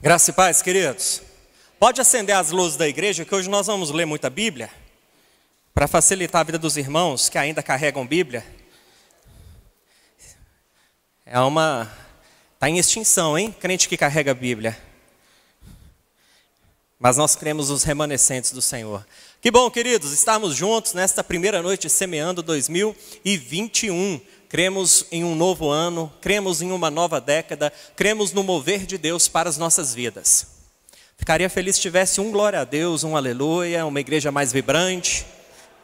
Graça e paz, queridos. Pode acender as luzes da igreja, que hoje nós vamos ler muita Bíblia, para facilitar a vida dos irmãos que ainda carregam Bíblia. Está em extinção, hein? Crente que carrega Bíblia. Mas nós cremos nos remanescentes do Senhor. Que bom, queridos, estarmos juntos nesta primeira noite de Semeando 2021. Cremos em um novo ano, cremos em uma nova década, cremos no mover de Deus para as nossas vidas. Ficaria feliz se tivesse um glória a Deus, um aleluia, uma igreja mais vibrante.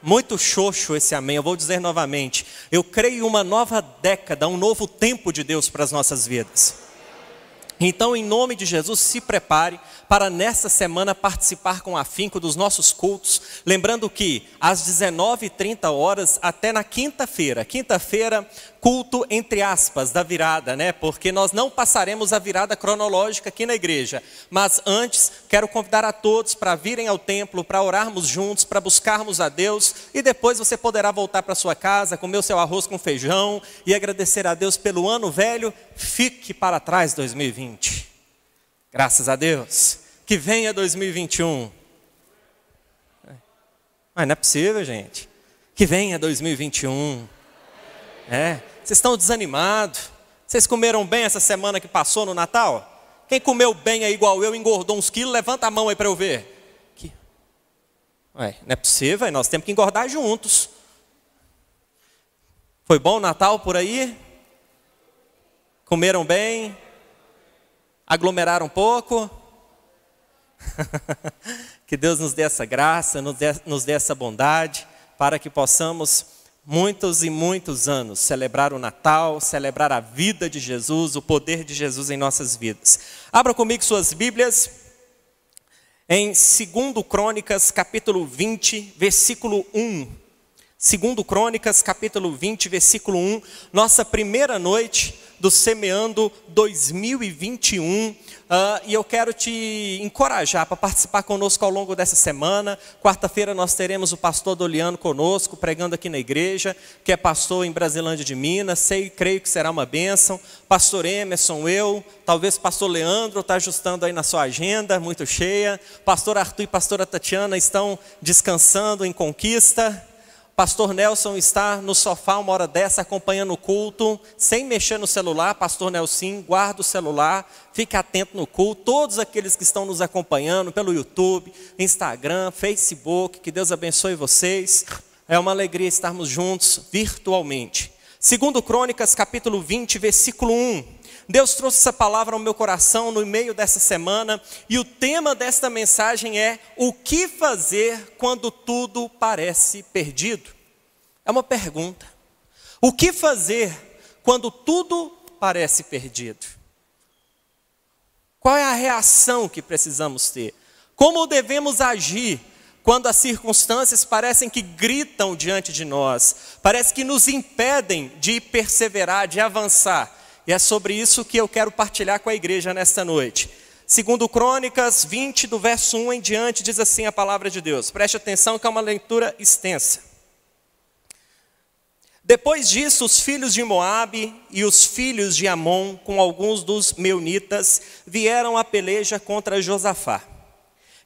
Muito xoxo esse amém, eu vou dizer novamente. Eu creio em uma nova década, um novo tempo de Deus para as nossas vidas. Então, em nome de Jesus, se prepare para nessa semana participar com afinco dos nossos cultos. Lembrando que às 19h30 até na quinta-feira, culto entre aspas da virada, né? Porque nós não passaremos a virada cronológica aqui na igreja. Mas antes, quero convidar a todos para virem ao templo, para orarmos juntos, para buscarmos a Deus. E depois você poderá voltar para sua casa, comer o seu arroz com feijão e agradecer a Deus pelo ano velho. Fique para trás 2020. Graças a Deus. Que venha 2021. Mas não é possível, gente. Que venha 2021. Vocês estão desanimados? Vocês comeram bem essa semana que passou no Natal? Quem comeu bem aí igual eu, engordou uns quilos, levanta a mão aí para eu ver. Não é possível, nós temos que engordar juntos. Foi bom o Natal por aí? Comeram bem? Aglomeraram um pouco? Que Deus nos dê essa graça, nos dê essa bondade, para que possamos muitos e muitos anos celebrar o Natal, celebrar a vida de Jesus, o poder de Jesus em nossas vidas. Abra comigo suas Bíblias em 2 Crônicas, capítulo 20, versículo 1. 2 Crônicas, capítulo 20, versículo 1. Nossa primeira noite do Semeando 2021. E eu quero te encorajar para participar conosco ao longo dessa semana. Quarta-feira nós teremos o pastor Doliano conosco, pregando aqui na igreja, que é pastor em Brasilândia de Minas. Creio que será uma bênção. Pastor Emerson, talvez pastor Leandro está ajustando aí na sua agenda, muito cheia. Pastor Arthur e pastora Tatiana estão descansando em Conquista. Pastor Nelson está no sofá uma hora dessa acompanhando o culto, sem mexer no celular. Pastor Nelson, guarda o celular, fique atento no culto. Todos aqueles que estão nos acompanhando pelo YouTube, Instagram, Facebook, que Deus abençoe vocês. É uma alegria estarmos juntos virtualmente. 2 Crônicas, capítulo 20, versículo 1. Deus trouxe essa palavra ao meu coração no meio dessa semana, e o tema desta mensagem é: o que fazer quando tudo parece perdido? É uma pergunta. O que fazer quando tudo parece perdido? Qual é a reação que precisamos ter? Como devemos agir quando as circunstâncias parecem que gritam diante de nós, parece que nos impedem de perseverar, de avançar? E é sobre isso que eu quero partilhar com a igreja nesta noite. 2 Crônicas 20, do verso 1 em diante, diz assim a palavra de Deus. Preste atenção que é uma leitura extensa. Depois disso, os filhos de Moabe e os filhos de Amon, com alguns dos meunitas, vieram à peleja contra Josafá.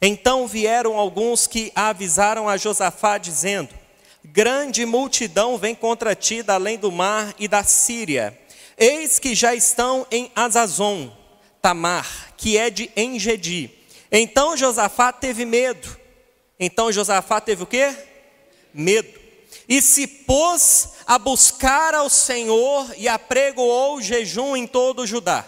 Então vieram alguns que avisaram a Josafá, dizendo: grande multidão vem contra ti da além do mar e da Síria. Eis que já estão em Azazon, Tamar, que é de Engedi. Então Josafá teve medo. Então Josafá teve o quê? Medo. E se pôs a buscar ao Senhor e apregoou jejum em todo Judá.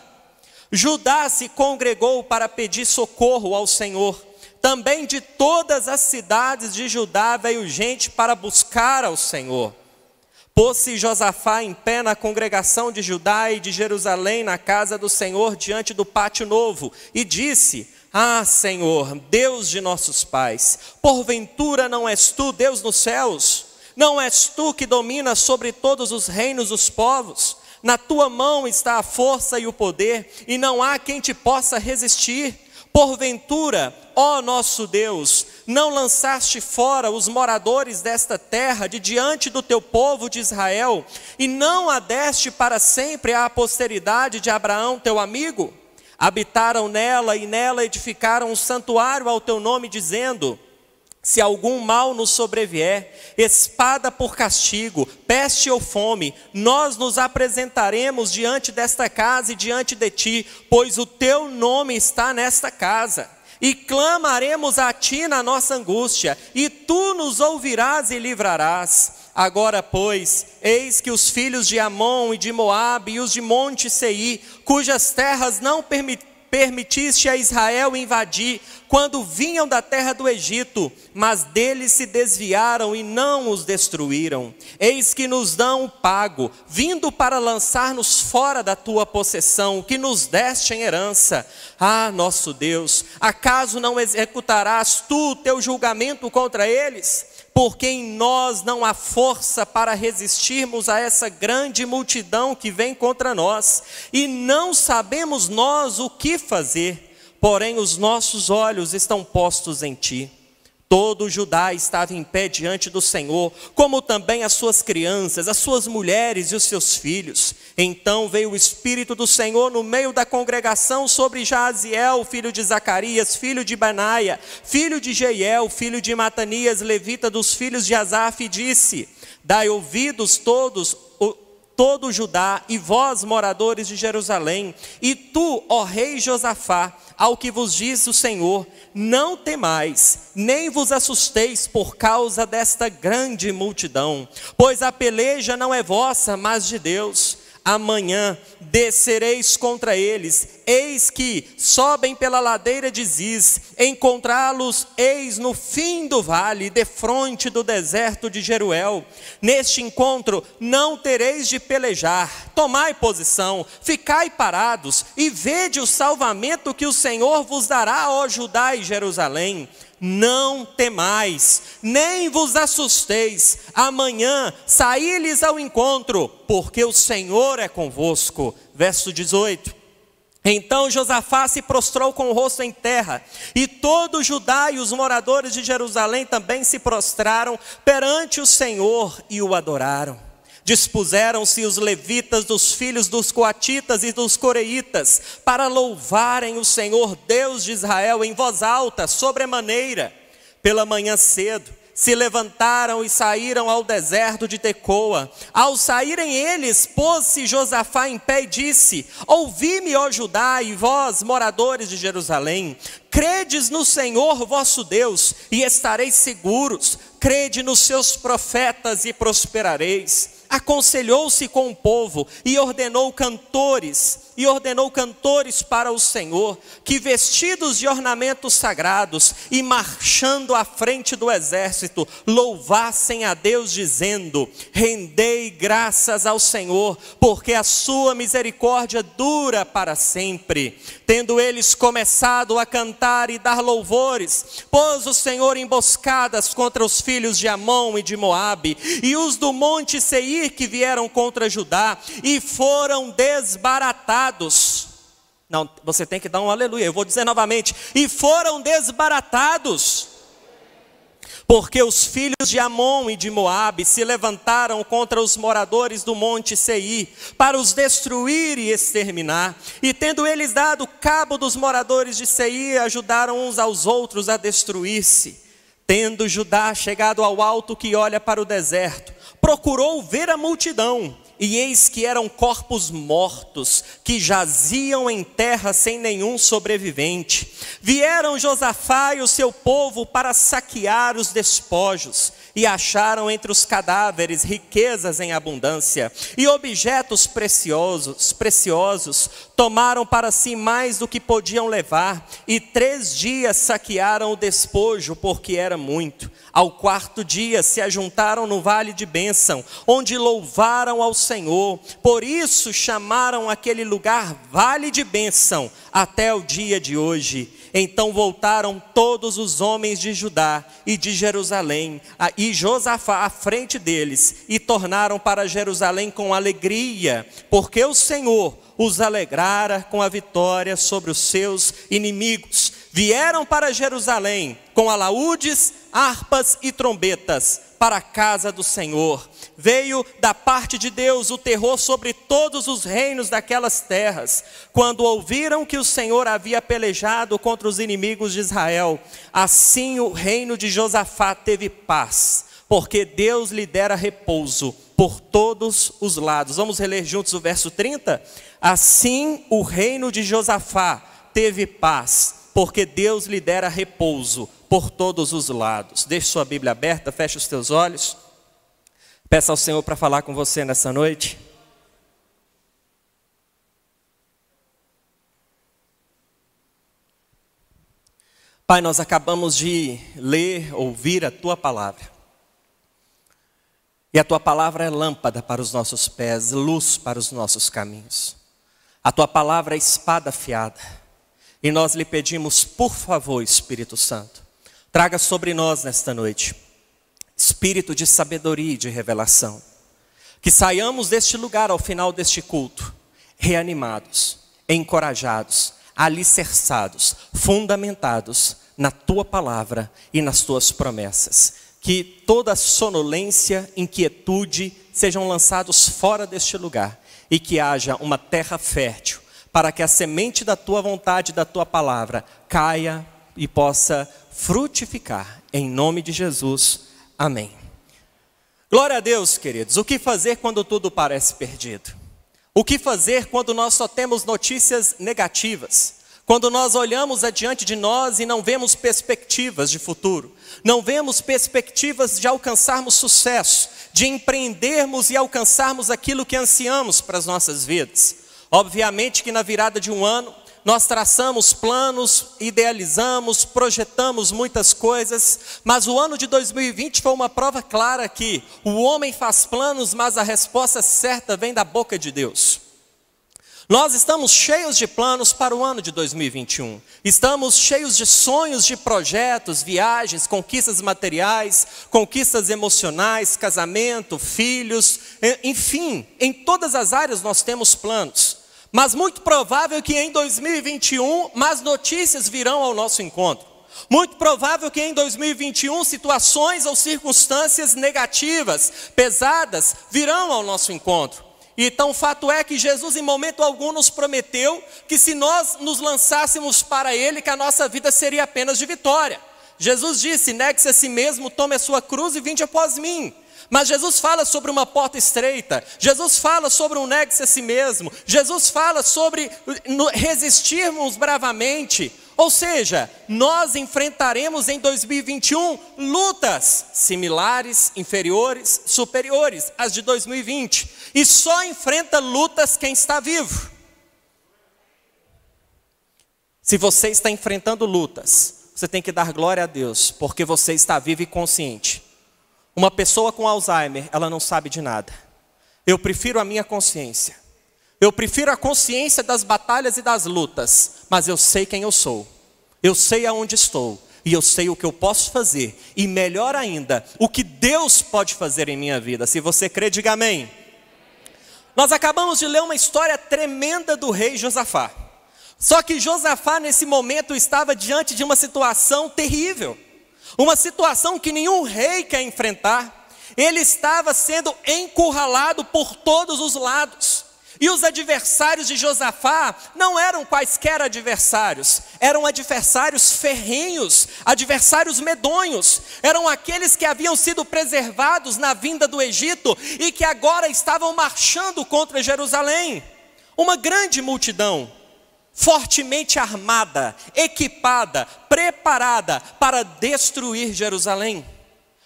Judá se congregou para pedir socorro ao Senhor. Também de todas as cidades de Judá veio gente para buscar ao Senhor. Pôs-se Josafá em pé na congregação de Judá e de Jerusalém, na casa do Senhor, diante do pátio novo, e disse: ah, Senhor, Deus de nossos pais, porventura não és tu Deus nos céus? Não és tu que dominas sobre todos os reinos dos povos? Na tua mão está a força e o poder, e não há quem te possa resistir. Porventura, ó nosso Deus, não lançaste fora os moradores desta terra de diante do teu povo de Israel, e não a deste para sempre à posteridade de Abraão teu amigo? Habitaram nela e nela edificaram um santuário ao teu nome, dizendo: se algum mal nos sobrevier, espada por castigo, peste ou fome, nós nos apresentaremos diante desta casa e diante de ti, pois o teu nome está nesta casa. E clamaremos a ti na nossa angústia, e tu nos ouvirás e livrarás. Agora, pois, eis que os filhos de Amon e de Moabe e os de Monte Seir, cujas terras não permitiste a Israel invadir, quando vinham da terra do Egito, mas deles se desviaram e não os destruíram. Eis que nos dão o pago, vindo para lançar-nos fora da tua possessão, que nos deste em herança. Ah, nosso Deus, acaso não executarás tu o teu julgamento contra eles? Porque em nós não há força para resistirmos a essa grande multidão que vem contra nós, e não sabemos nós o que fazer, porém os nossos olhos estão postos em ti. Todo Judá estava em pé diante do Senhor, como também as suas crianças, as suas mulheres e os seus filhos. Então veio o Espírito do Senhor no meio da congregação sobre Jaaziel, filho de Zacarias, filho de Benaia, filho de Jeiel, filho de Matanias, levita dos filhos de Asaf, e disse: dai ouvidos todo Judá, e vós, moradores de Jerusalém, e tu, ó rei Josafá, ao que vos diz o Senhor: não temais, nem vos assusteis por causa desta grande multidão, pois a peleja não é vossa, mas de Deus. Amanhã descereis contra eles, eis que sobem pela ladeira de Ziz, encontrá-los eis no fim do vale, defronte do deserto de Jeruel. Neste encontro não tereis de pelejar, tomai posição, ficai parados, e vede o salvamento que o Senhor vos dará, ó Judá e Jerusalém. Não temais, nem vos assusteis, amanhã saí-lhes ao encontro, porque o Senhor é convosco. Verso 18. Então Josafá se prostrou com o rosto em terra, e todo Judá e os moradores de Jerusalém também se prostraram perante o Senhor e o adoraram. Dispuseram-se os levitas dos filhos dos coatitas e dos coreitas para louvarem o Senhor Deus de Israel em voz alta, sobremaneira. Pela manhã cedo se levantaram e saíram ao deserto de Tecoa. Ao saírem eles, pôs-se Josafá em pé e disse: ouvi-me, ó Judá, e vós, moradores de Jerusalém, credes no Senhor vosso Deus e estareis seguros, crede nos seus profetas e prosperareis. Aconselhou-se com o povo e ordenou cantores para o Senhor, que vestidos de ornamentos sagrados e marchando à frente do exército, louvassem a Deus dizendo: rendei graças ao Senhor, porque a sua misericórdia dura para sempre. Tendo eles começado a cantar e dar louvores, pôs o Senhor emboscadas contra os filhos de Amon e de Moabe, e os do monte Seir que vieram contra Judá, e foram desbaratados. Não, você tem que dar um aleluia, eu vou dizer novamente: e foram desbaratados, porque os filhos de Amon e de Moabe se levantaram contra os moradores do monte Seir, para os destruir e exterminar. E tendo eles dado cabo dos moradores de Seir, ajudaram uns aos outros a destruir-se. Tendo Judá chegado ao alto que olha para o deserto, procurou ver a multidão, e eis que eram corpos mortos, que jaziam em terra sem nenhum sobrevivente. Vieram Josafá e o seu povo para saquear os despojos, e acharam entre os cadáveres riquezas em abundância, e objetos preciosos, tomaram para si mais do que podiam levar, e 3 dias saquearam o despojo, porque era muito. Ao 4º dia se ajuntaram no vale de Bênção, onde louvaram ao Senhor. Por isso chamaram aquele lugar Vale de Bênção, até o dia de hoje. Então voltaram todos os homens de Judá e de Jerusalém, e Josafá à frente deles, e tornaram para Jerusalém com alegria, porque o Senhor os alegrara com a vitória sobre os seus inimigos. Vieram para Jerusalém com alaúdes, harpas e trombetas para a casa do Senhor. veio da parte de Deus o terror sobre todos os reinos daquelas terras, quando ouviram que o Senhor havia pelejado contra os inimigos de Israel. Assim o reino de Josafá teve paz, porque Deus lhe dera repouso por todos os lados. Vamos reler juntos o verso 30? Assim o reino de Josafá teve paz, porque Deus lhe dera repouso por todos os lados. Deixe sua Bíblia aberta, feche os teus olhos. Peça ao Senhor para falar com você nessa noite. Pai, nós acabamos de ler, ouvir a Tua palavra. E a Tua palavra é lâmpada para os nossos pés, luz para os nossos caminhos. A Tua palavra é espada afiada. E nós lhe pedimos, por favor, Espírito Santo, traga sobre nós nesta noite espírito de sabedoria e de revelação. Que saiamos deste lugar ao final deste culto, reanimados, encorajados, alicerçados, fundamentados na Tua palavra e nas Tuas promessas. Que toda sonolência, inquietude sejam lançados fora deste lugar e que haja uma terra fértil para que a semente da Tua vontade, da Tua palavra, caia e possa frutificar. Em nome de Jesus, amém. Glória a Deus, queridos. O que fazer quando tudo parece perdido? O que fazer quando nós só temos notícias negativas? Quando nós olhamos adiante de nós e não vemos perspectivas de futuro? Não vemos perspectivas de alcançarmos sucesso, de empreendermos e alcançarmos aquilo que ansiamos para as nossas vidas? Obviamente que na virada de um ano, nós traçamos planos, idealizamos, projetamos muitas coisas, mas o ano de 2020 foi uma prova clara que o homem faz planos, mas a resposta certa vem da boca de Deus. Nós estamos cheios de planos para o ano de 2021, estamos cheios de sonhos, de projetos, viagens, conquistas materiais, conquistas emocionais, casamento, filhos, enfim, em todas as áreas nós temos planos. Mas muito provável que em 2021 más notícias virão ao nosso encontro. Muito provável que em 2021 situações ou circunstâncias negativas, pesadas, virão ao nosso encontro. Então o fato é que Jesus em momento algum nos prometeu que se nós nos lançássemos para Ele, que a nossa vida seria apenas de vitória. Jesus disse, negue-se a si mesmo, tome a sua cruz e vinde após mim. Mas Jesus fala sobre uma porta estreita, Jesus fala sobre um negue-se a si mesmo, Jesus fala sobre resistirmos bravamente. Ou seja, nós enfrentaremos em 2021 lutas similares, inferiores, superiores às de 2020. E só enfrenta lutas quem está vivo. Se você está enfrentando lutas, você tem que dar glória a Deus, porque você está vivo e consciente. Uma pessoa com Alzheimer, ela não sabe de nada. Eu prefiro a minha consciência. Eu prefiro a consciência das batalhas e das lutas, mas eu sei quem eu sou. Eu sei aonde estou e eu sei o que eu posso fazer. E melhor ainda, o que Deus pode fazer em minha vida. Se você crê, diga amém. Nós acabamos de ler uma história tremenda do rei Josafá. Só que Josafá nesse momento estava diante de uma situação terrível. Uma situação que nenhum rei quer enfrentar. Ele estava sendo encurralado por todos os lados. E os adversários de Josafá não eram quaisquer adversários. Eram adversários ferrenhos, adversários medonhos. Eram aqueles que haviam sido preservados na vinda do Egito e que agora estavam marchando contra Jerusalém. Uma grande multidão, fortemente armada, equipada, preparada para destruir Jerusalém.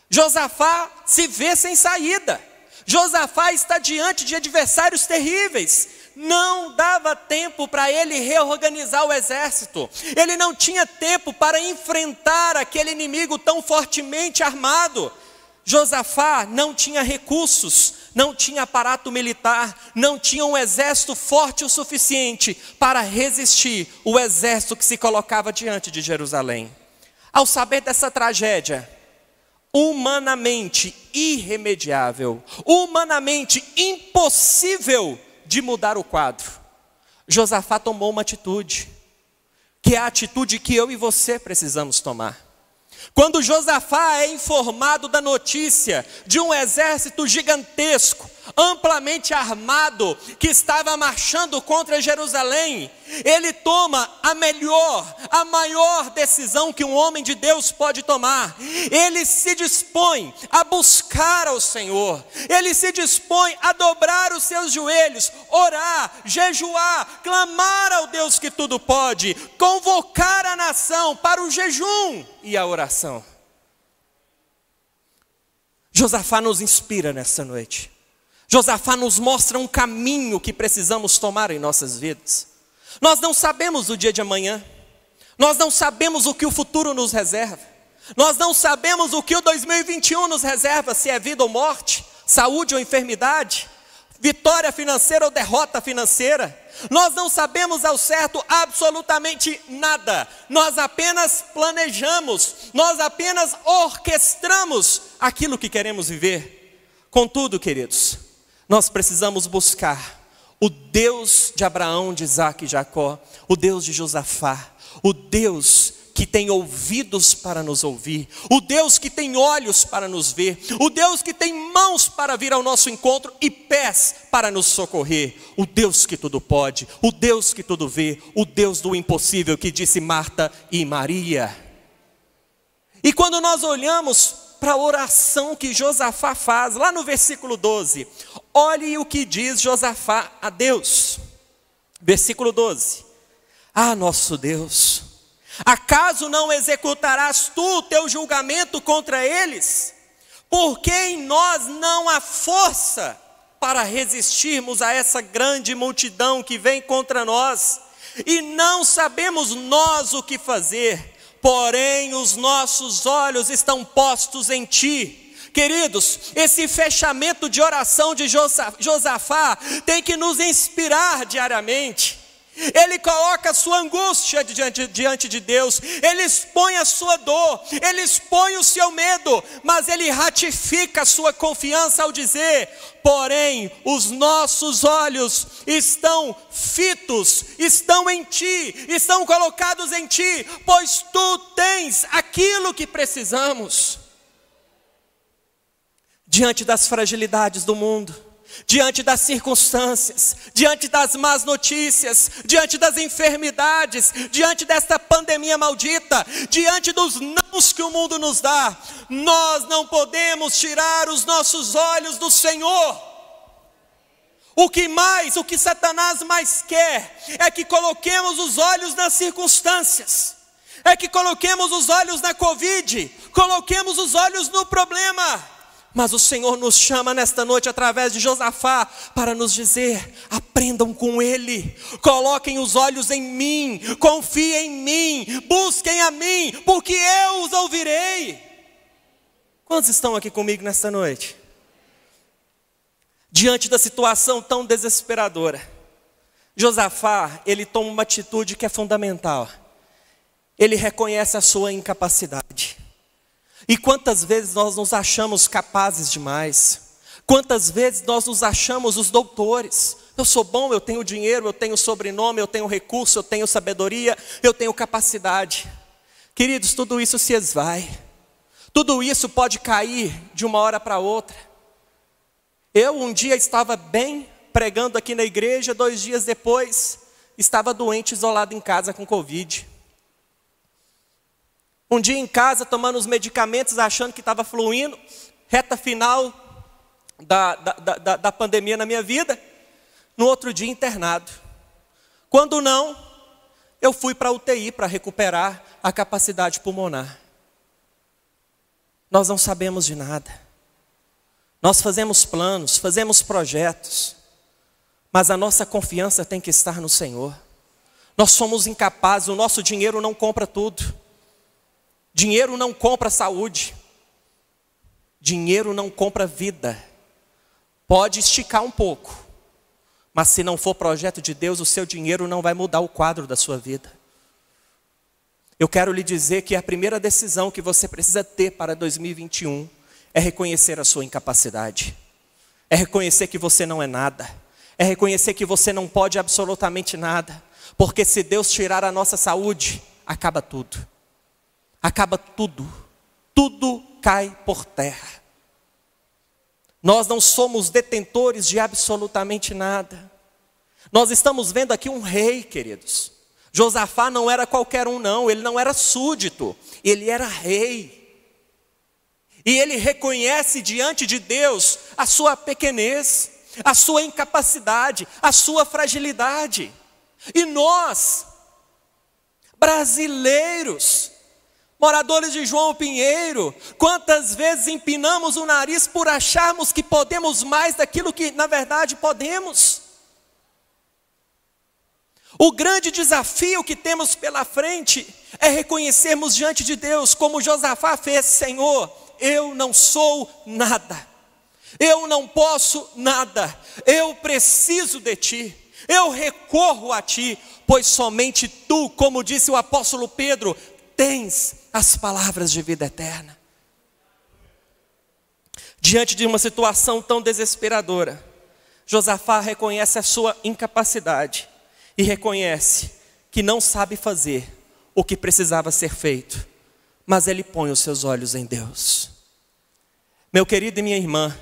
Josafá se vê sem saída. Josafá está diante de adversários terríveis. Não dava tempo para ele reorganizar o exército. Ele não tinha tempo para enfrentar aquele inimigo tão fortemente armado. Josafá não tinha recursos, não tinha aparato militar, não tinha um exército forte o suficiente para resistir o exército que se colocava diante de Jerusalém. Ao saber dessa tragédia, humanamente irremediável, humanamente impossível de mudar o quadro, Josafá tomou uma atitude, que é a atitude que eu e você precisamos tomar. Quando Josafá é informado da notícia de um exército gigantesco, amplamente armado, que estava marchando contra Jerusalém, ele toma a maior decisão que um homem de Deus pode tomar. Ele se dispõe a buscar ao Senhor, ele se dispõe a dobrar os seus joelhos, orar, jejuar, clamar ao Deus que tudo pode, convocar a nação para o jejum e a oração. Josafá nos inspira nessa noite. Josafá nos mostra um caminho que precisamos tomar em nossas vidas. Nós não sabemos o dia de amanhã. Nós não sabemos o que o futuro nos reserva. Nós não sabemos o que o 2021 nos reserva, se é vida ou morte, saúde ou enfermidade, vitória financeira ou derrota financeira. Nós não sabemos ao certo absolutamente nada. Nós apenas planejamos, nós apenas orquestramos aquilo que queremos viver. Contudo, queridos, nós precisamos buscar o Deus de Abraão, de Isaac e Jacó, o Deus de Josafá, o Deus que tem ouvidos para nos ouvir, o Deus que tem olhos para nos ver, o Deus que tem mãos para vir ao nosso encontro e pés para nos socorrer, o Deus que tudo pode, o Deus que tudo vê, o Deus do impossível, que disse Marta e Maria. E quando nós olhamos para a oração que Josafá faz, lá no versículo 12, olhe o que diz Josafá a Deus. Versículo 12: Ah, nosso Deus, acaso não executarás tu o teu julgamento contra eles? Porque em nós não há força para resistirmos a essa grande multidão que vem contra nós, e não sabemos nós o que fazer, porém os nossos olhos estão postos em ti. Queridos, esse fechamento de oração de Josafá tem que nos inspirar diariamente. Ele coloca a sua angústia diante de Deus, ele expõe a sua dor, ele expõe o seu medo, mas ele ratifica a sua confiança ao dizer: porém os nossos olhos estão fitos, estão em ti, estão colocados em ti, pois tu tens aquilo que precisamos. Diante das fragilidades do mundo, diante das circunstâncias, diante das más notícias, diante das enfermidades, diante desta pandemia maldita, diante dos nãos que o mundo nos dá, nós não podemos tirar os nossos olhos do Senhor. O que Satanás mais quer é que coloquemos os olhos nas circunstâncias, é que coloquemos os olhos na Covid, coloquemos os olhos no problema. Mas o Senhor nos chama nesta noite através de Josafá para nos dizer: aprendam com Ele, coloquem os olhos em mim, confiem em mim, busquem a mim, porque eu os ouvirei. Quantos estão aqui comigo nesta noite? Diante da situação tão desesperadora, Josafá, ele toma uma atitude que é fundamental. Ele reconhece a sua incapacidade. E quantas vezes nós nos achamos capazes demais? Quantas vezes nós nos achamos os doutores? Eu sou bom, eu tenho dinheiro, eu tenho sobrenome, eu tenho recurso, eu tenho sabedoria, eu tenho capacidade. Queridos, tudo isso se esvai. Tudo isso pode cair de uma hora para outra. Eu um dia estava bem pregando aqui na igreja, 2 dias depois estava doente, isolado em casa com Covid. Um dia em casa, tomando os medicamentos, achando que estava fluindo, reta final da pandemia na minha vida. No outro dia, internado. Quando não, eu fui para a UTI para recuperar a capacidade pulmonar. Nós não sabemos de nada. Nós fazemos planos, fazemos projetos, mas a nossa confiança tem que estar no Senhor. Nós somos incapazes, o nosso dinheiro não compra tudo. Dinheiro não compra saúde. Dinheiro não compra vida. Pode esticar um pouco, mas se não for projeto de Deus, o seu dinheiro não vai mudar o quadro da sua vida. Eu quero lhe dizer que a primeira decisão que você precisa ter para 2021 é reconhecer a sua incapacidade. É reconhecer que você não é nada. É reconhecer que você não pode absolutamente nada. Porque se Deus tirar a nossa saúde, acaba tudo. Acaba tudo. tudo cai por terra. Nós não somos detentores de absolutamente nada. Nós estamos vendo aqui um rei, queridos. Josafá não era qualquer um não, ele não era súdito, ele era rei. E ele reconhece diante de Deus a sua pequenez, a sua incapacidade, a sua fragilidade. E nós, brasileiros, moradores de João Pinheiro, quantas vezes empinamos o nariz por acharmos que podemos mais daquilo que na verdade podemos? O grande desafio que temos pela frente é reconhecermos diante de Deus, como Josafá fez: Senhor, eu não sou nada, eu não posso nada, eu preciso de Ti, eu recorro a Ti, pois somente Tu, como disse o apóstolo Pedro, tens as palavras de vida eterna. Diante de uma situação tão desesperadora, Josafá reconhece a sua incapacidade e reconhece que não sabe fazer o que precisava ser feito, mas ele põe os seus olhos em Deus. Meu querido e minha irmã,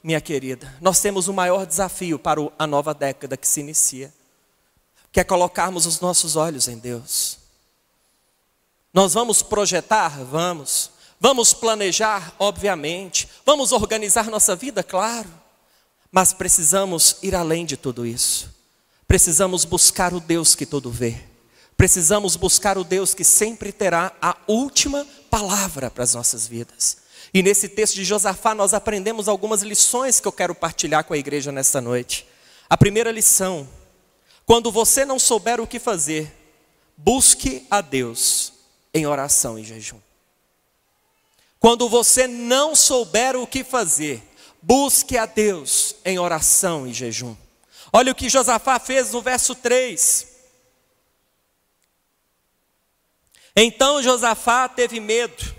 minha querida, nós temos o maior desafio para a nova década que se inicia, que é colocarmos os nossos olhos em Deus. Nós vamos projetar? Vamos. Vamos planejar? Obviamente. Vamos organizar nossa vida? Claro. Mas precisamos ir além de tudo isso. Precisamos buscar o Deus que tudo vê. Precisamos buscar o Deus que sempre terá a última palavra para as nossas vidas. E nesse texto de Josafá nós aprendemos algumas lições que eu quero partilhar com a igreja nesta noite. A primeira lição: quando você não souber o que fazer, busque a Deus em oração e jejum. Quando você não souber o que fazer, busque a Deus em oração e jejum. Olha o que Josafá fez no verso 3. Então Josafá teve medo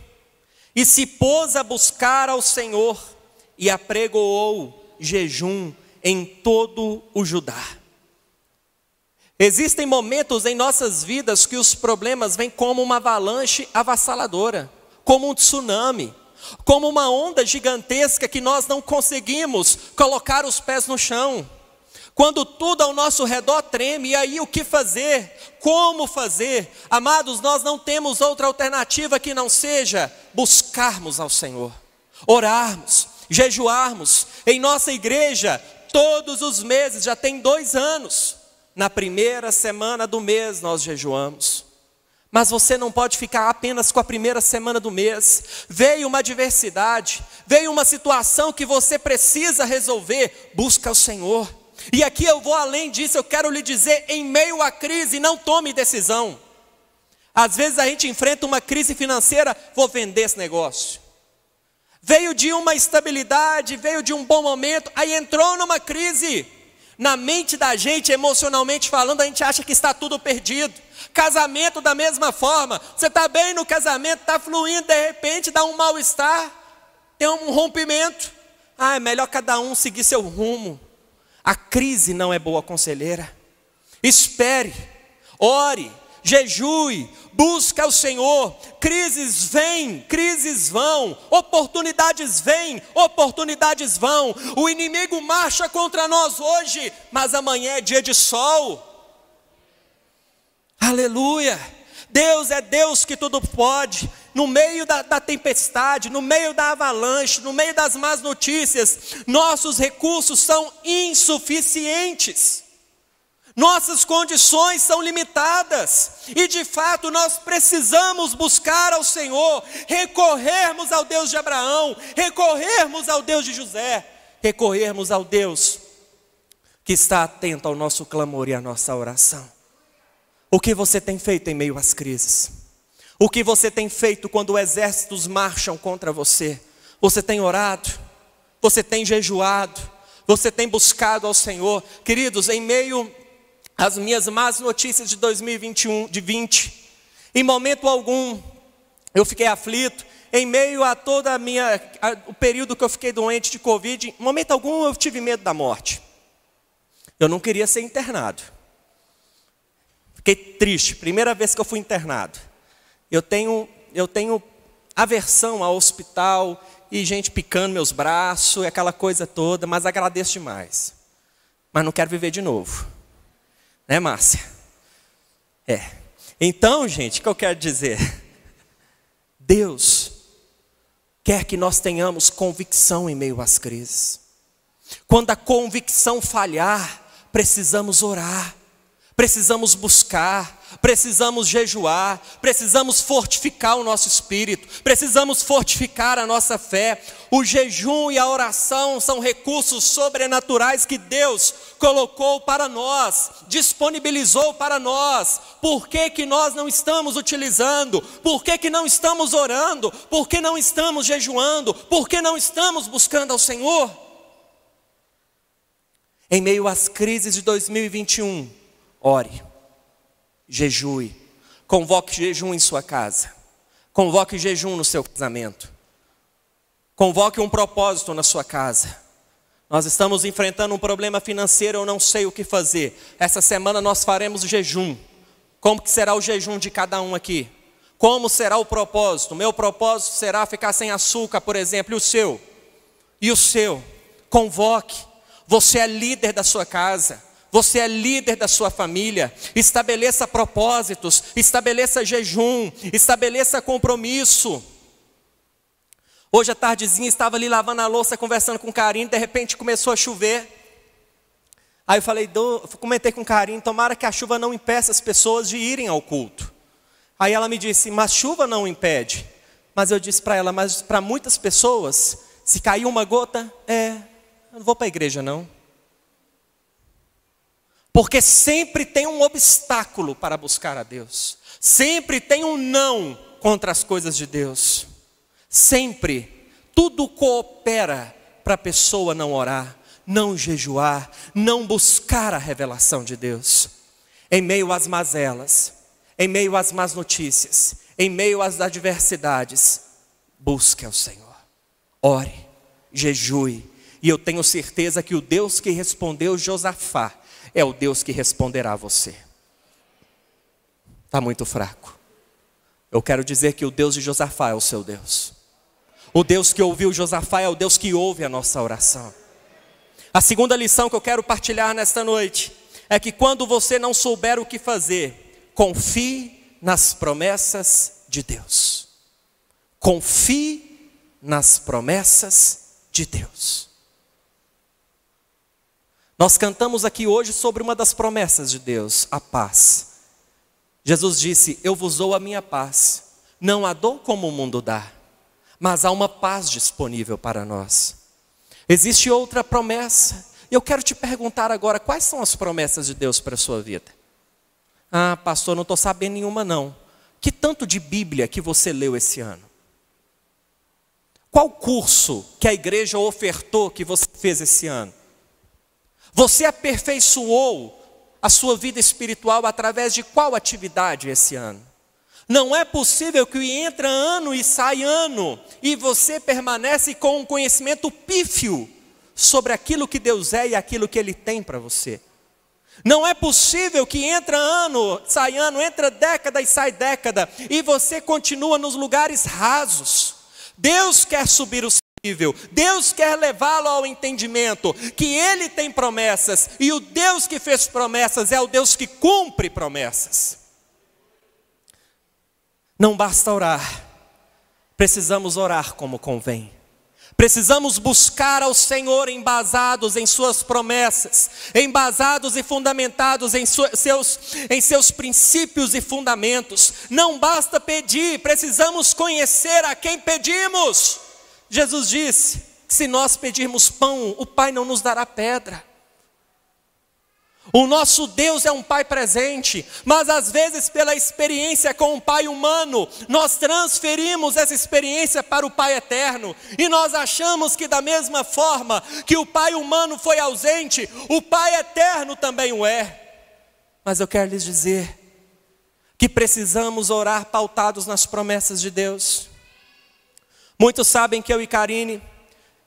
e se pôs a buscar ao Senhor e apregoou jejum em todo o Judá. Existem momentos em nossas vidas que os problemas vêm como uma avalanche avassaladora, como um tsunami, como uma onda gigantesca que nós não conseguimos colocar os pés no chão. Quando tudo ao nosso redor treme, e aí o que fazer? Como fazer? Amados, nós não temos outra alternativa que não seja buscarmos ao Senhor, orarmos, jejuarmos. Em nossa igreja, todos os meses, já tem 2 anos, na primeira semana do mês nós jejuamos. Mas você não pode ficar apenas com a primeira semana do mês. Veio uma adversidade, veio uma situação que você precisa resolver, busca o Senhor. E aqui eu vou além disso, eu quero lhe dizer, em meio à crise, não tome decisão. Às vezes a gente enfrenta uma crise financeira, vou vender esse negócio. Veio de uma estabilidade, veio de um bom momento, aí entrou numa crise. Na mente da gente, emocionalmente falando, a gente acha que está tudo perdido. Casamento da mesma forma, você está bem no casamento, está fluindo, de repente dá um mal-estar, tem um rompimento. É melhor cada um seguir seu rumo. A crise não é boa conselheira. Espere, ore, jejue, busque ao Senhor. Crises vêm, crises vão, oportunidades vêm, oportunidades vão. O inimigo marcha contra nós hoje, mas amanhã é dia de sol. Aleluia! Deus é Deus que tudo pode. No meio da tempestade, no meio da avalanche, no meio das más notícias, nossos recursos são insuficientes. Nossas condições são limitadas. E de fato nós precisamos buscar ao Senhor, recorrermos ao Deus de Abraão, recorrermos ao Deus de José, recorrermos ao Deus que está atento ao nosso clamor e à nossa oração. O que você tem feito em meio às crises? O que você tem feito quando exércitos marcham contra você? Você tem orado? Você tem jejuado? Você tem buscado ao Senhor? Queridos, em meio às minhas más notícias de 2021, em momento algum eu fiquei aflito. Em meio a toda o período que eu fiquei doente de Covid, em momento algum eu tive medo da morte. Eu não queria ser internado. Fiquei triste, primeira vez que eu fui internado. Eu tenho aversão ao hospital e gente picando meus braços, aquela coisa toda, mas agradeço demais. Mas não quero viver de novo. Né, Márcia? Então, gente, o que eu quero dizer? Deus quer que nós tenhamos convicção em meio às crises. Quando a convicção falhar, precisamos orar, precisamos buscar, precisamos jejuar, precisamos fortificar o nosso espírito, precisamos fortificar a nossa fé. O jejum e a oração são recursos sobrenaturais que Deus colocou para nós, disponibilizou para nós. Por que que nós não estamos utilizando? Por que que não estamos orando? Por que não estamos jejuando? Por que não estamos buscando ao Senhor? Em meio às crises de 2021, ore, jejue, convoque jejum em sua casa, convoque jejum no seu casamento, convoque um propósito na sua casa. Nós estamos enfrentando um problema financeiro, eu não sei o que fazer. Essa semana nós faremos jejum. Como que será o jejum de cada um aqui? Como será o propósito? Meu propósito será ficar sem açúcar, por exemplo, e o seu? E o seu? Convoque. Você é líder da sua casa, você é líder da sua família. Estabeleça propósitos, estabeleça jejum, estabeleça compromisso. Hoje à tardezinha estava ali lavando a louça, conversando com o Carinho, de repente começou a chover. Aí eu comentei com o Carinho, tomara que a chuva não impeça as pessoas de irem ao culto. Aí ela me disse, mas chuva não impede. Mas eu disse para ela, mas para muitas pessoas, se cair uma gota, eu não vou para a igreja não. Porque sempre tem um obstáculo para buscar a Deus. Sempre tem um não contra as coisas de Deus. Sempre. Tudo coopera para a pessoa não orar, não jejuar, não buscar a revelação de Deus. Em meio às mazelas, em meio às más notícias, em meio às adversidades, busque ao Senhor. Ore, jejue. E eu tenho certeza que o Deus que respondeu Josafá é o Deus que responderá a você. Está muito fraco. Eu quero dizer que o Deus de Josafá é o seu Deus. O Deus que ouviu Josafá é o Deus que ouve a nossa oração. A segunda lição que eu quero partilhar nesta noite é que quando você não souber o que fazer, confie nas promessas de Deus. Confie nas promessas de Deus. Nós cantamos aqui hoje sobre uma das promessas de Deus, a paz. Jesus disse, eu vos dou a minha paz, não a dou como o mundo dá, mas há uma paz disponível para nós. Existe outra promessa, e eu quero te perguntar agora, quais são as promessas de Deus para a sua vida? Ah, pastor, não estou sabendo nenhuma não. Que tanto de Bíblia que você leu esse ano? Qual curso que a igreja ofertou que você fez esse ano? Você aperfeiçoou a sua vida espiritual através de qual atividade esse ano? Não é possível que entra ano e sai ano, e você permanece com um conhecimento pífio sobre aquilo que Deus é e aquilo que Ele tem para você. Não é possível que entra ano, sai ano, entra década e sai década, e você continua nos lugares rasos. Deus quer subir o nível. Deus quer levá-lo ao entendimento que Ele tem promessas, e o Deus que fez promessas é o Deus que cumpre promessas. Não basta orar, precisamos orar como convém. Precisamos buscar ao Senhor embasados em suas promessas, embasados e fundamentados em seus princípios e fundamentos. Não basta pedir, precisamos conhecer a quem pedimos. Jesus disse, se nós pedirmos pão, o Pai não nos dará pedra. O nosso Deus é um Pai presente, mas às vezes pela experiência com um Pai humano, nós transferimos essa experiência para o Pai eterno, e nós achamos que da mesma forma que o Pai humano foi ausente, o Pai eterno também o é. Mas eu quero lhes dizer que precisamos orar pautados nas promessas de Deus. Muitos sabem que eu e Karine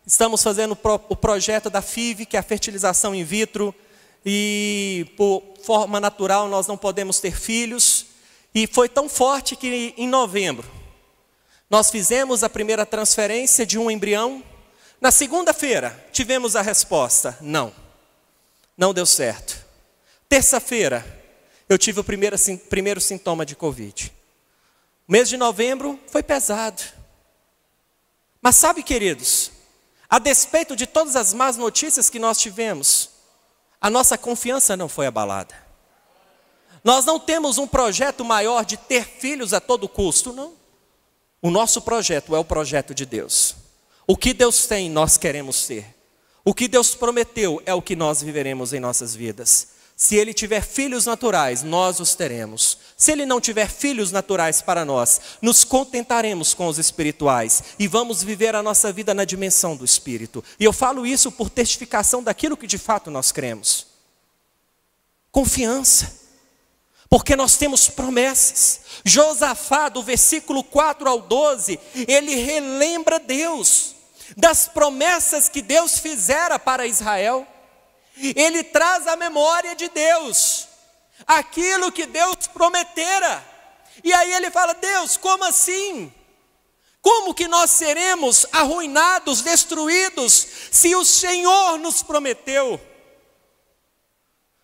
estamos fazendo o projeto da FIV, que é a fertilização in vitro, e por forma natural nós não podemos ter filhos, e foi tão forte que em novembro Nós fizemos a primeira transferência de um embrião. Na segunda-feira, tivemos a resposta: não, não deu certo. Terça-feira, eu tive o primeiro sintoma de Covid. O mês de novembro foi pesado. Mas sabe, queridos, a despeito de todas as más notícias que nós tivemos, a nossa confiança não foi abalada. Nós não temos um projeto maior de ter filhos a todo custo, não. O nosso projeto é o projeto de Deus. O que Deus tem, nós queremos ter. O que Deus prometeu é o que nós viveremos em nossas vidas. Se Ele tiver filhos naturais, nós os teremos. Se Ele não tiver filhos naturais para nós, nos contentaremos com os espirituais e vamos viver a nossa vida na dimensão do Espírito. E eu falo isso por testificação daquilo que de fato nós cremos. Confiança. Porque nós temos promessas. Josafá, do versículo 4 ao 12, ele relembra Deus das promessas que Deus fizera para Israel. Ele traz a memória de Deus, aquilo que Deus prometera. E aí ele fala: Deus, como assim? Como que nós seremos arruinados, destruídos, se o Senhor nos prometeu?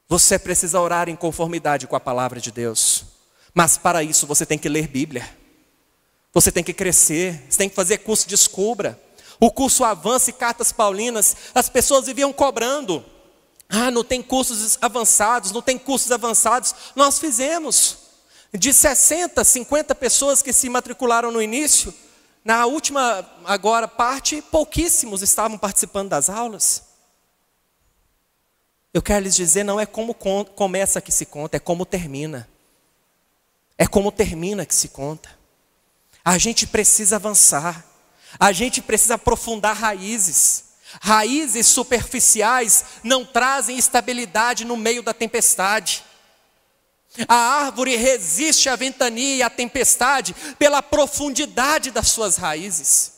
Você precisa orar em conformidade com a palavra de Deus. Mas para isso você tem que ler Bíblia. Você tem que crescer, você tem que fazer curso de Descubra. O curso Avança e Cartas Paulinas, as pessoas viviam cobrando. Não tem cursos avançados, não tem cursos avançados. Nós fizemos. De 60, 50 pessoas que se matricularam no início, na última agora parte, pouquíssimos estavam participando das aulas. Eu quero lhes dizer, não é como começa que se conta, é como termina. É como termina que se conta. A gente precisa avançar. A gente precisa aprofundar raízes. Raízes superficiais não trazem estabilidade no meio da tempestade. A árvore resiste à ventania e à tempestade pela profundidade das suas raízes.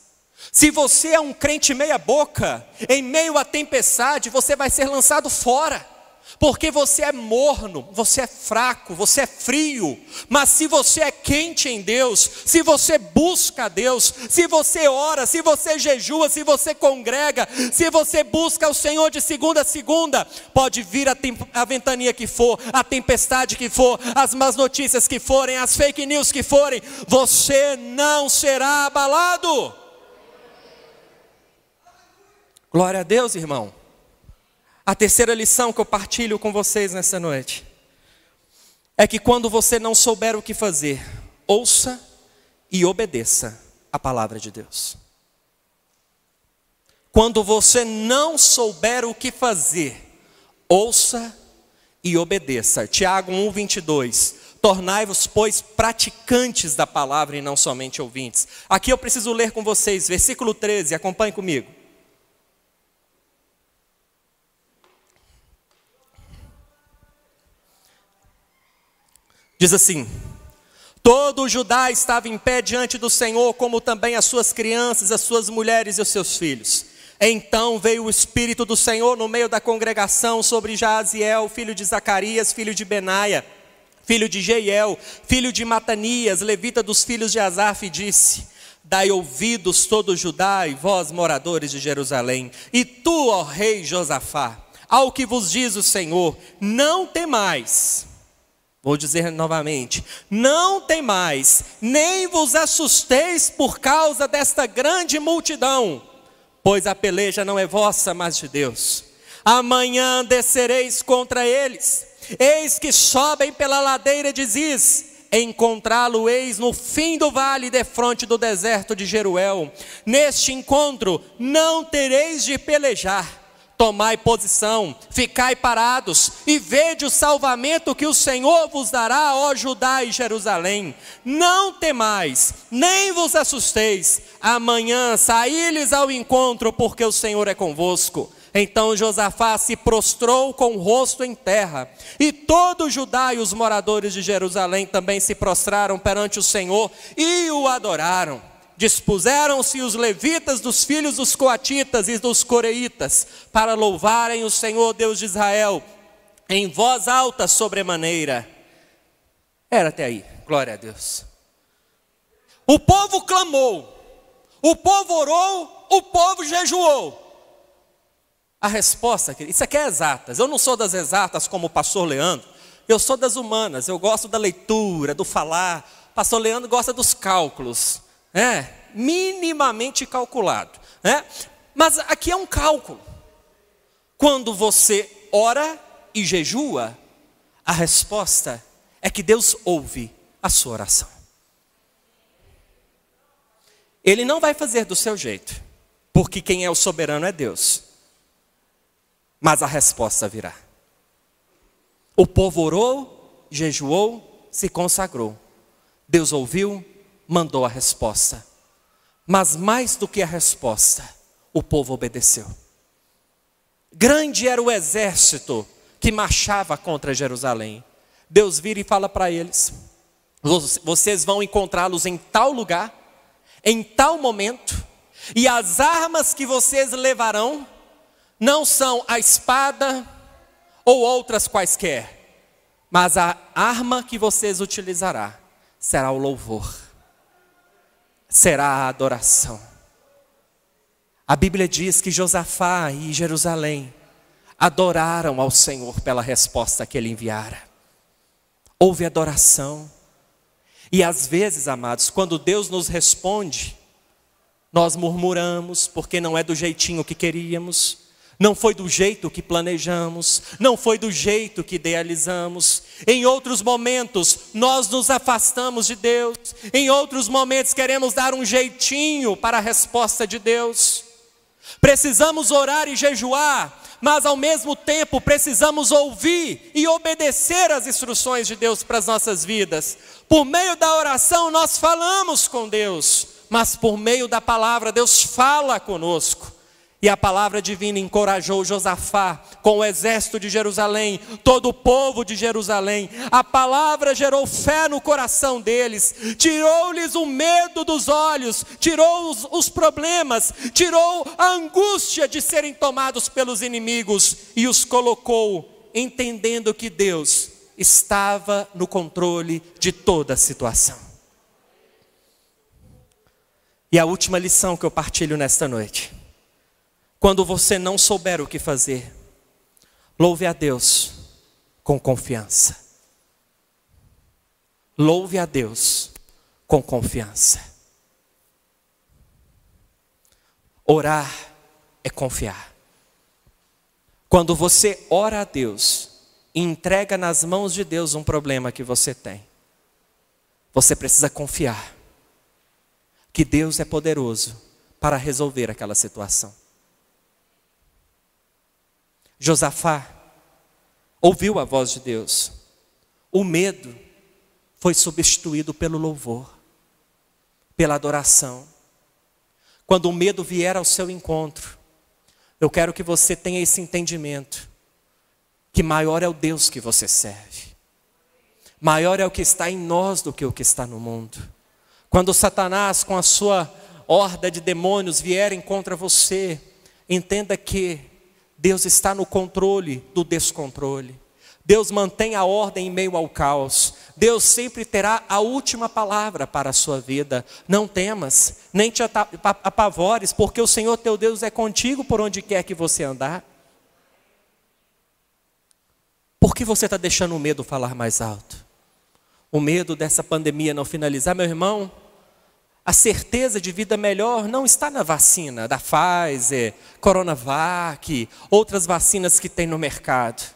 Se você é um crente meia boca, em meio à tempestade, você vai ser lançado fora. Porque você é morno, você é fraco, você é frio. Mas se você é quente em Deus, se você busca a Deus, se você ora, se você jejua, se você congrega, se você busca o Senhor de segunda a segunda, pode vir a ventania que for, a tempestade que for, as más notícias que forem, as fake news que forem, você não será abalado. Glória a Deus, irmão. A terceira lição que eu partilho com vocês nessa noite é que quando você não souber o que fazer, ouça e obedeça a palavra de Deus. Quando você não souber o que fazer, ouça e obedeça. Tiago 1:22. Tornai-vos, pois, praticantes da palavra e não somente ouvintes. Aqui eu preciso ler com vocês, versículo 13, acompanhe comigo. Diz assim: todo o Judá estava em pé diante do Senhor, como também as suas crianças, as suas mulheres e os seus filhos. Então veio o Espírito do Senhor no meio da congregação sobre Jaaziel, filho de Zacarias, filho de Benaia, filho de Jeiel, filho de Matanias, levita dos filhos de Asaf, e disse: dai ouvidos todo o Judá e vós, moradores de Jerusalém, e tu, ó rei Josafá, ao que vos diz o Senhor, não temais. Vou dizer novamente, não temais, nem vos assusteis por causa desta grande multidão, pois a peleja não é vossa, mas de Deus. Amanhã descereis contra eles, eis que sobem pela ladeira de Ziz, encontrá-lo-eis no fim do vale, defronte do deserto de Jeruel. Neste encontro não tereis de pelejar. Tomai posição, ficai parados, e vede o salvamento que o Senhor vos dará, ó Judá e Jerusalém. Não temais, nem vos assusteis, amanhã saí-lhes ao encontro, porque o Senhor é convosco. Então Josafá se prostrou com o rosto em terra, e todo o Judá e os moradores de Jerusalém também se prostraram perante o Senhor e o adoraram. Dispuseram-se os levitas dos filhos dos coatitas e dos coreitas para louvarem o Senhor Deus de Israel em voz alta sobremaneira. Era até aí, glória a Deus. O povo clamou, o povo orou, o povo jejuou. A resposta, isso aqui é exatas. Eu não sou das exatas como o pastor Leandro, eu sou das humanas. Eu gosto da leitura, do falar. O pastor Leandro gosta dos cálculos, minimamente calculado, Mas aqui é um cálculo. Quando você ora e jejua, a resposta é que Deus ouve a sua oração. Ele não vai fazer do seu jeito, porque quem é o soberano é Deus. Mas a resposta virá. O povo orou, jejuou, se consagrou. Deus ouviu, mandou a resposta. Mas mais do que a resposta, o povo obedeceu. Grande era o exército que marchava contra Jerusalém. Deus vira e fala para eles: vocês vão encontrá-los em tal lugar, em tal momento, e as armas que vocês levarão não são a espada ou outras quaisquer, mas a arma que vocês utilizarão será o louvor, será a adoração. A Bíblia diz que Josafá e Jerusalém adoraram ao Senhor pela resposta que Ele enviara. Houve adoração. E às vezes, amados, quando Deus nos responde, nós murmuramos porque não é do jeitinho que queríamos, não foi do jeito que planejamos, não foi do jeito que idealizamos. Em outros momentos, nós nos afastamos de Deus. Em outros momentos, queremos dar um jeitinho para a resposta de Deus. Precisamos orar e jejuar, mas ao mesmo tempo precisamos ouvir e obedecer às instruções de Deus para as nossas vidas. Por meio da oração nós falamos com Deus, mas por meio da palavra Deus fala conosco. E a palavra divina encorajou Josafá com o exército de Jerusalém, todo o povo de Jerusalém. A palavra gerou fé no coração deles, tirou-lhes o medo dos olhos, tirou os problemas, tirou a angústia de serem tomados pelos inimigos e os colocou entendendo que Deus estava no controle de toda a situação. E a última lição que eu partilho nesta noite: quando você não souber o que fazer, louve a Deus com confiança. Louve a Deus com confiança. Orar é confiar. Quando você ora a Deus e entrega nas mãos de Deus um problema que você tem, você precisa confiar que Deus é poderoso para resolver aquela situação. Josafá ouviu a voz de Deus. O medo foi substituído pelo louvor, pela adoração. Quando o medo vier ao seu encontro, eu quero que você tenha esse entendimento, que maior é o Deus que você serve. Maior é o que está em nós do que o que está no mundo. Quando Satanás com a sua horda de demônios vierem contra você, entenda que Deus está no controle do descontrole. Deus mantém a ordem em meio ao caos. Deus sempre terá a última palavra para a sua vida. Não temas, nem te apavores, porque o Senhor teu Deus é contigo por onde quer que você andar. Por que você está deixando o medo falar mais alto? O medo dessa pandemia não finalizar, meu irmão? A certeza de vida melhor não está na vacina da Pfizer, Coronavac, outras vacinas que tem no mercado.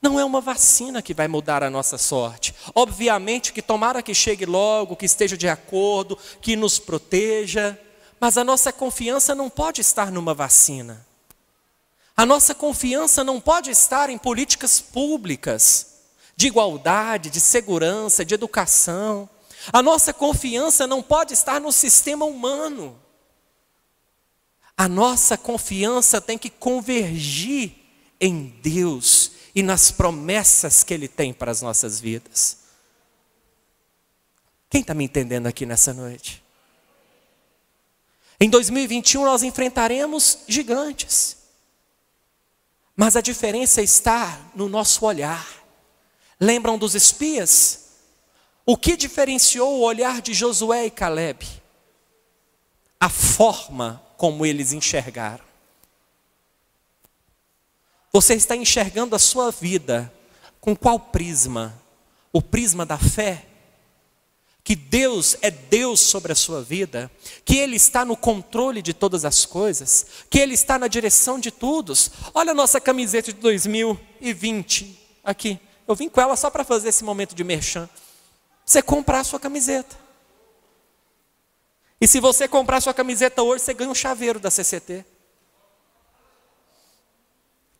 Não é uma vacina que vai mudar a nossa sorte. Obviamente que tomara que chegue logo, que esteja de acordo, que nos proteja. Mas a nossa confiança não pode estar numa vacina. A nossa confiança não pode estar em políticas públicas, de igualdade, de segurança, de educação. A nossa confiança não pode estar no sistema humano. A nossa confiança tem que convergir em Deus e nas promessas que Ele tem para as nossas vidas. Quem está me entendendo aqui nessa noite? Em 2021 nós enfrentaremos gigantes. Mas a diferença está no nosso olhar. Lembram dos espias? O que diferenciou o olhar de Josué e Calebe? A forma como eles enxergaram. Você está enxergando a sua vida com qual prisma? O prisma da fé? Que Deus é Deus sobre a sua vida, que Ele está no controle de todas as coisas, que Ele está na direção de todos. Olha a nossa camiseta de 2020, aqui. Eu vim com ela só para fazer esse momento de merchan. Você comprar a sua camiseta. E se você comprar a sua camiseta hoje, você ganha um chaveiro da CCT.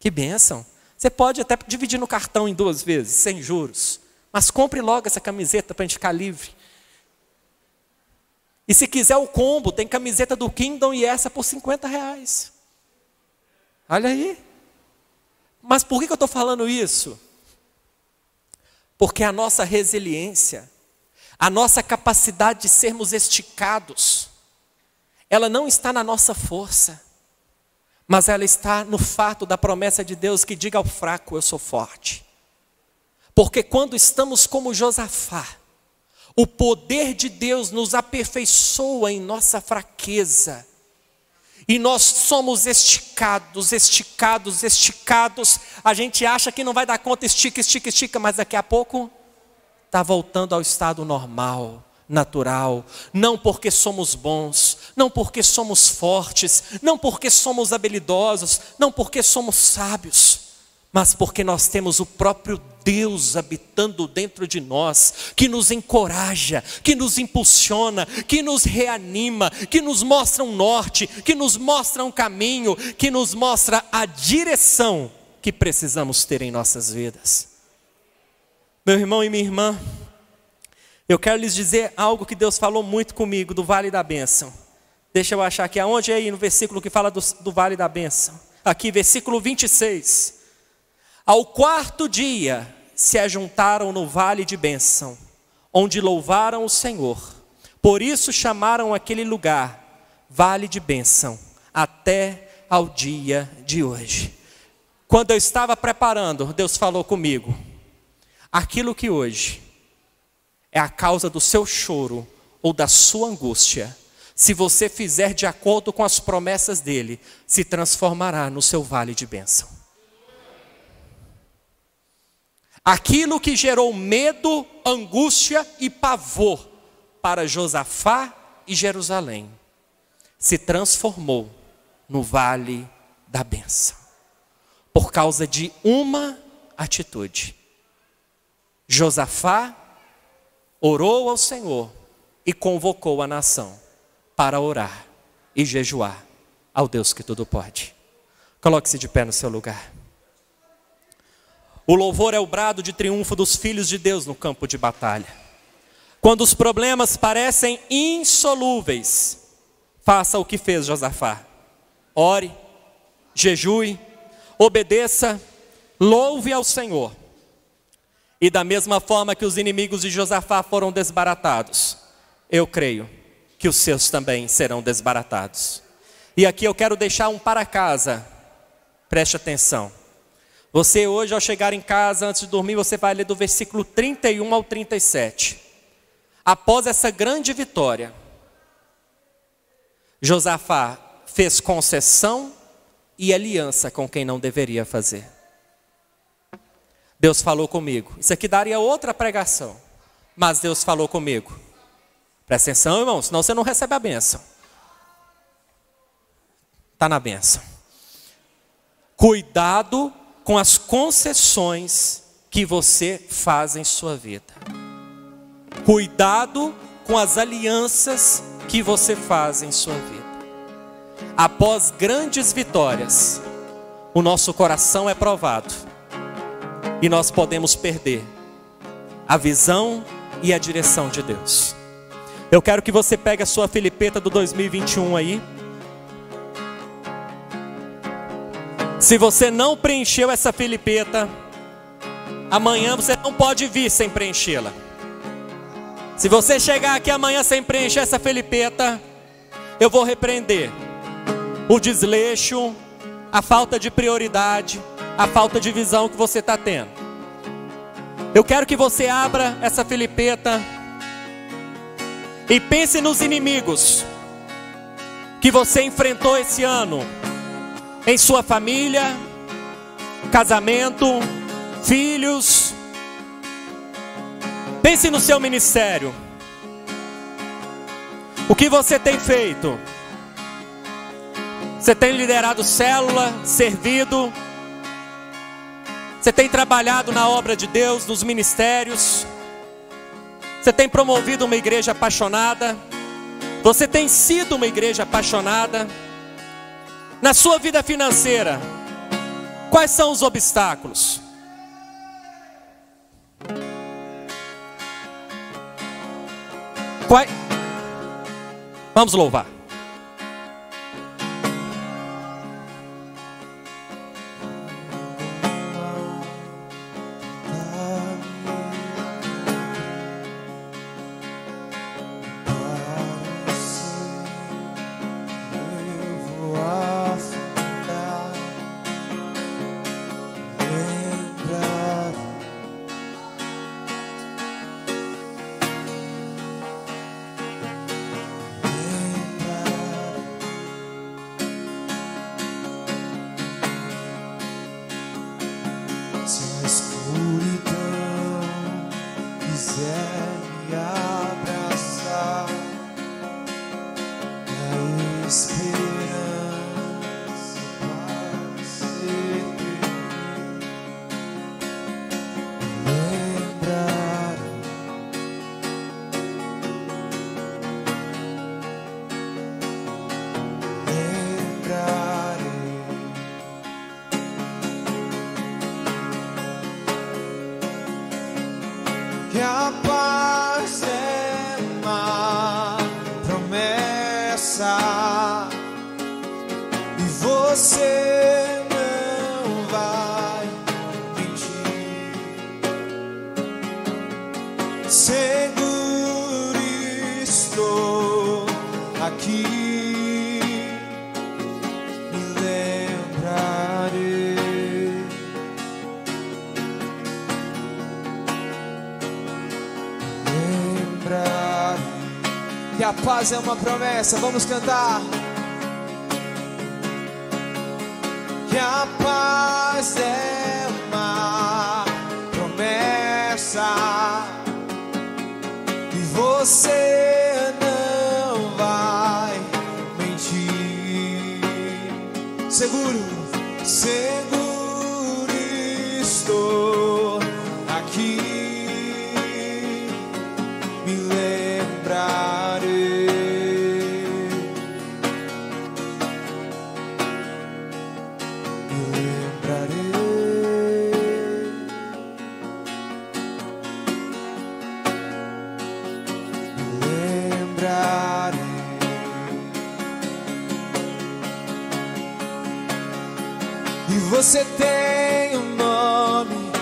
Que bênção. Você pode até dividir no cartão em 2 vezes, sem juros. Mas compre logo essa camiseta para a gente ficar livre. E se quiser o combo, tem camiseta do Kingdom e essa por R$50. Olha aí. Mas por que eu estou falando isso? Porque a nossa resiliência, a nossa capacidade de sermos esticados, ela não está na nossa força, mas ela está no fato da promessa de Deus que diga ao fraco, eu sou forte. Porque quando estamos como Josafá, o poder de Deus nos aperfeiçoa em nossa fraqueza. E nós somos esticados. A gente acha que não vai dar conta, estica, mas daqui a pouco está voltando ao estado normal, natural. Não porque somos bons, não porque somos fortes, não porque somos habilidosos, não porque somos sábios, mas porque nós temos o próprio Deus habitando dentro de nós, que nos encoraja, que nos impulsiona, que nos reanima, que nos mostra um norte, que nos mostra um caminho, que nos mostra a direção que precisamos ter em nossas vidas. Meu irmão e minha irmã, eu quero lhes dizer algo que Deus falou muito comigo do Vale da Bênção. Deixa eu achar aqui, aonde é aí no versículo que fala do Vale da Bênção? Aqui, versículo 26. Ao 4º dia se ajuntaram no vale de bênção, onde louvaram o Senhor. Por isso chamaram aquele lugar Vale de Bênção, até ao dia de hoje. Quando eu estava preparando, Deus falou comigo, aquilo que hoje é a causa do seu choro ou da sua angústia, se você fizer de acordo com as promessas dele, se transformará no seu vale de bênção. Aquilo que gerou medo, angústia e pavor para Josafá e Jerusalém, se transformou no vale da bênção, por causa de uma atitude. Josafá orou ao Senhor e convocou a nação para orar e jejuar ao Deus que tudo pode. Coloque-se de pé no seu lugar. O louvor é o brado de triunfo dos filhos de Deus no campo de batalha. Quando os problemas parecem insolúveis, faça o que fez Josafá. Ore, jejue, obedeça, louve ao Senhor. E da mesma forma que os inimigos de Josafá foram desbaratados, eu creio que os seus também serão desbaratados. E aqui eu quero deixar um para casa. Preste atenção. Você hoje, ao chegar em casa, antes de dormir, você vai ler do versículo 31 ao 37. Após essa grande vitória, Josafá fez concessão e aliança com quem não deveria fazer. Deus falou comigo. Isso aqui daria outra pregação, mas Deus falou comigo. Presta atenção, irmão, senão você não recebe a bênção. Está na bênção. Cuidado com as concessões que você faz em sua vida. Cuidado com as alianças que você faz em sua vida. Após grandes vitórias, o nosso coração é provado e nós podemos perder a visão e a direção de Deus. Eu quero que você pegue a sua filipeta do 2021 aí. Se você não preencheu essa filipeta, amanhã você não pode vir sem preenchê-la. Se você chegar aqui amanhã sem preencher essa filipeta, eu vou repreender o desleixo, a falta de prioridade, a falta de visão que você está tendo. Eu quero que você abra essa filipeta e pense nos inimigos que você enfrentou esse ano, em sua família, casamento, filhos. Pense no seu ministério. O que você tem feito? Você tem liderado célula, servido? Você tem trabalhado na obra de Deus, nos ministérios? Você tem promovido uma igreja apaixonada? Você tem sido uma igreja apaixonada? Na sua vida financeira, quais são os obstáculos? Vamos louvar. Que a paz é uma promessa e você não vai mentir. Seguro estou aqui, me lembrarei. Que a paz é uma promessa, vamos cantar. Que a paz é uma promessa e você não vai mentir. Seguro, seguro estou aqui, me lembrarei. E você tem um nome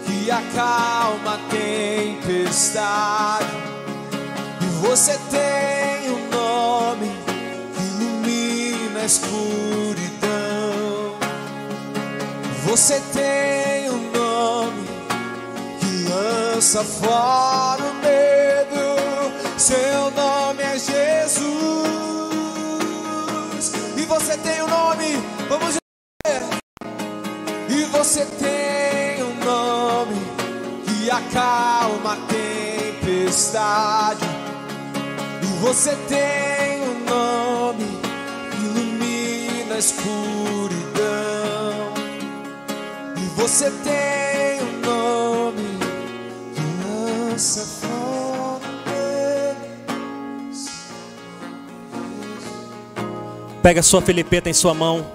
que acalma a tempestade. E você tem um nome que ilumina a escuridão. Você tem um nome que lança fora o medo. Seu nome é Jesus. E você tem um nome, vamos dizer. E você tem um nome que acalma a tempestade. E você tem um nome que ilumina a escuridão. E você tem um nome que lança fora o medo. Pega a sua filipeta em sua mão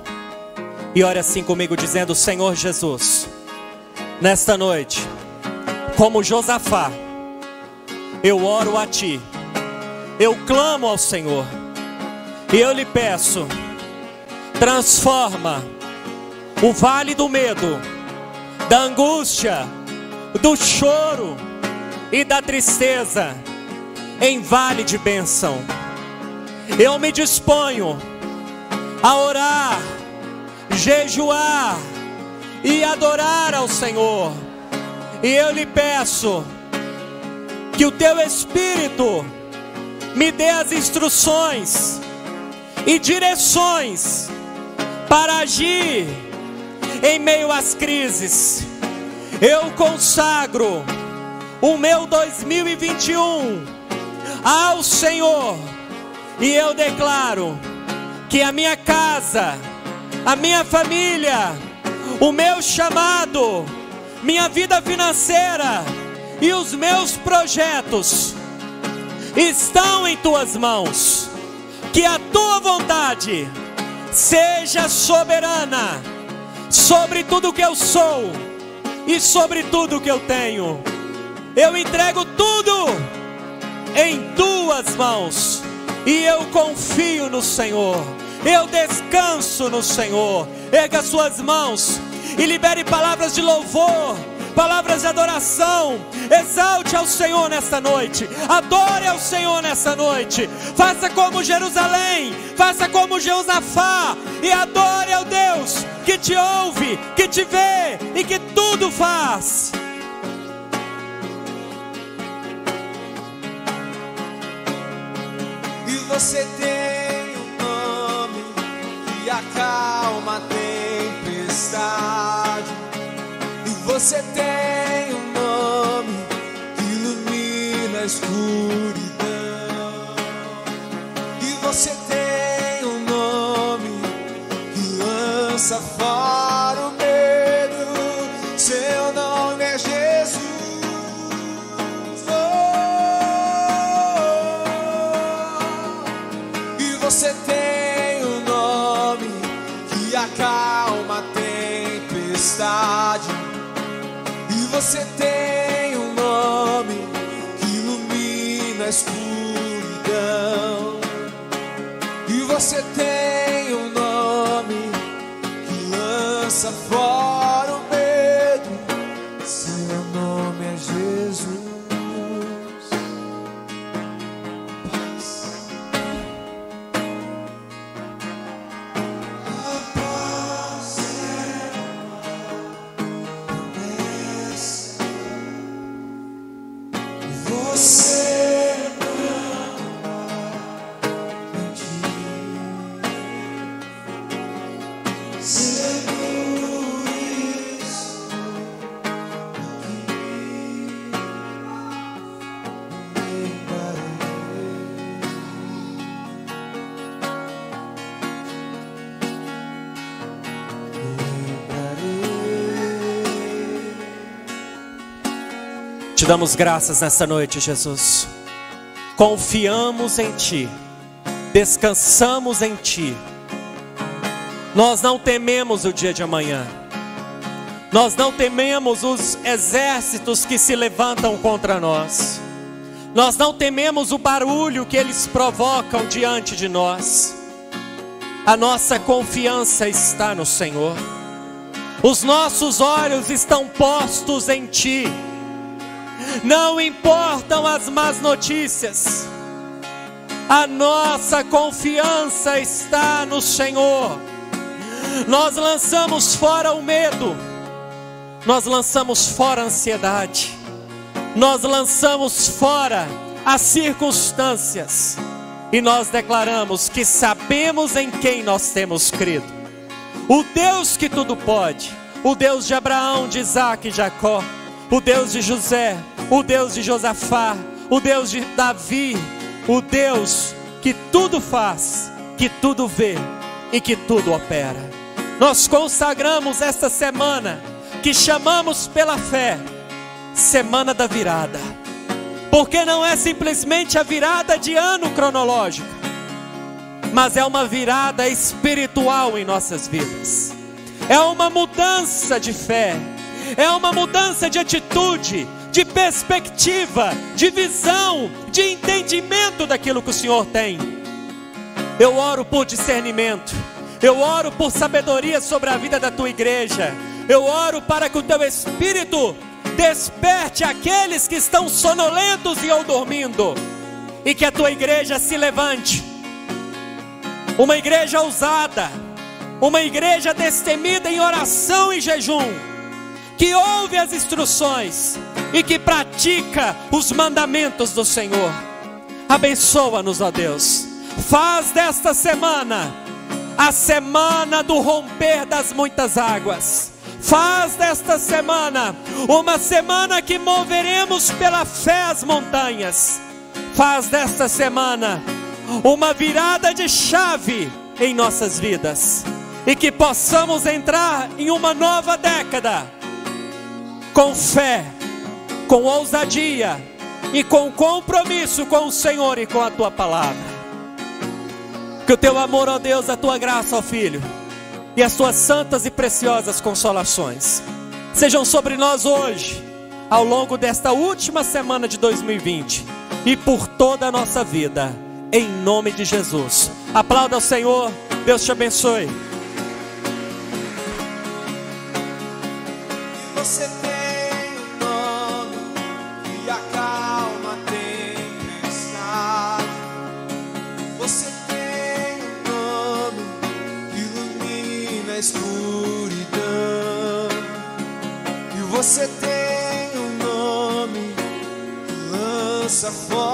e ore assim comigo, dizendo: Senhor Jesus, nesta noite, como Josafá, eu oro a Ti, eu clamo ao Senhor, e eu lhe peço, transforma o vale do medo, da angústia, do choro e da tristeza em vale de bênção. Eu me disponho a orar, jejuar e adorar ao Senhor. E eu lhe peço que o teu Espírito me dê as instruções e direções para agir em meio às crises. Eu consagro o meu 2021 ao Senhor e eu declaro que a minha casa, a minha família, o meu chamado, minha vida financeira e os meus projetos estão em tuas mãos. Que a tua vontade seja soberana sobre tudo que eu sou e sobre tudo que eu tenho. Eu entrego tudo em tuas mãos e eu confio no Senhor. Eu descanso no Senhor. Erga suas mãos e libere palavras de louvor, palavras de adoração. Exalte ao Senhor nesta noite. Adore ao Senhor nesta noite. Faça como Jerusalém, faça como Jeosafá e adore ao Deus que te ouve, que te vê e que tudo faz. E você tem um nome que acalma a tempestade. E você tem um nome que ilumina a escuridão. E você tem um nome que lança fora o medo. Seu nome é Jesus. E você tem um nome que acalma a tempestade. E você tem um nome que ilumina a escuridão. E você tem um nome que lança fora o medo. Seu nome é Jesus. Te damos graças nesta noite, Jesus. Confiamos em Ti, descansamos em Ti. Nós não tememos o dia de amanhã. Nós não tememos os exércitos que se levantam contra nós. Nós não tememos o barulho que eles provocam diante de nós. A nossa confiança está no Senhor. Os nossos olhos estão postos em Ti. Não importam as más notícias. A nossa confiança está no Senhor. Nós lançamos fora o medo. Nós lançamos fora a ansiedade. Nós lançamos fora as circunstâncias. E nós declaramos que sabemos em quem nós temos crido. O Deus que tudo pode. O Deus de Abraão, de Isaac e Jacó. O Deus de José, o Deus de Josafá, o Deus de Davi, o Deus que tudo faz, que tudo vê e que tudo opera. Nós consagramos esta semana, que chamamos pela fé, Semana da Virada, porque não é simplesmente a virada de ano cronológico, mas é uma virada espiritual em nossas vidas. É uma mudança de fé. É uma mudança de atitude, de perspectiva, de visão, de entendimento daquilo que o Senhor tem. Eu oro por discernimento. Eu oro por sabedoria sobre a vida da tua igreja. Eu oro para que o teu Espírito desperte aqueles que estão sonolentos e ou dormindo. E que a tua igreja se levante. Uma igreja ousada. Uma igreja destemida em oração e jejum. que ouve as instruções e que pratica os mandamentos do Senhor. Abençoa-nos, ó Deus. Faz desta semana a semana do romper das muitas águas. Faz desta semana uma semana que moveremos pela fé as montanhas. Faz desta semana uma virada de chave em nossas vidas, e que possamos entrar em uma nova década com fé, com ousadia e com compromisso com o Senhor e com a Tua palavra. Que o Teu amor, ó Deus, a Tua graça, ó Filho, e as Tuas santas e preciosas consolações sejam sobre nós hoje, ao longo desta última semana de 2020 e por toda a nossa vida, em nome de Jesus. Aplauda ao Senhor. Deus te abençoe. Você tem um nome que acalma a tempestade. Você tem um nome que ilumina a escuridão. E você tem um nome que lança fora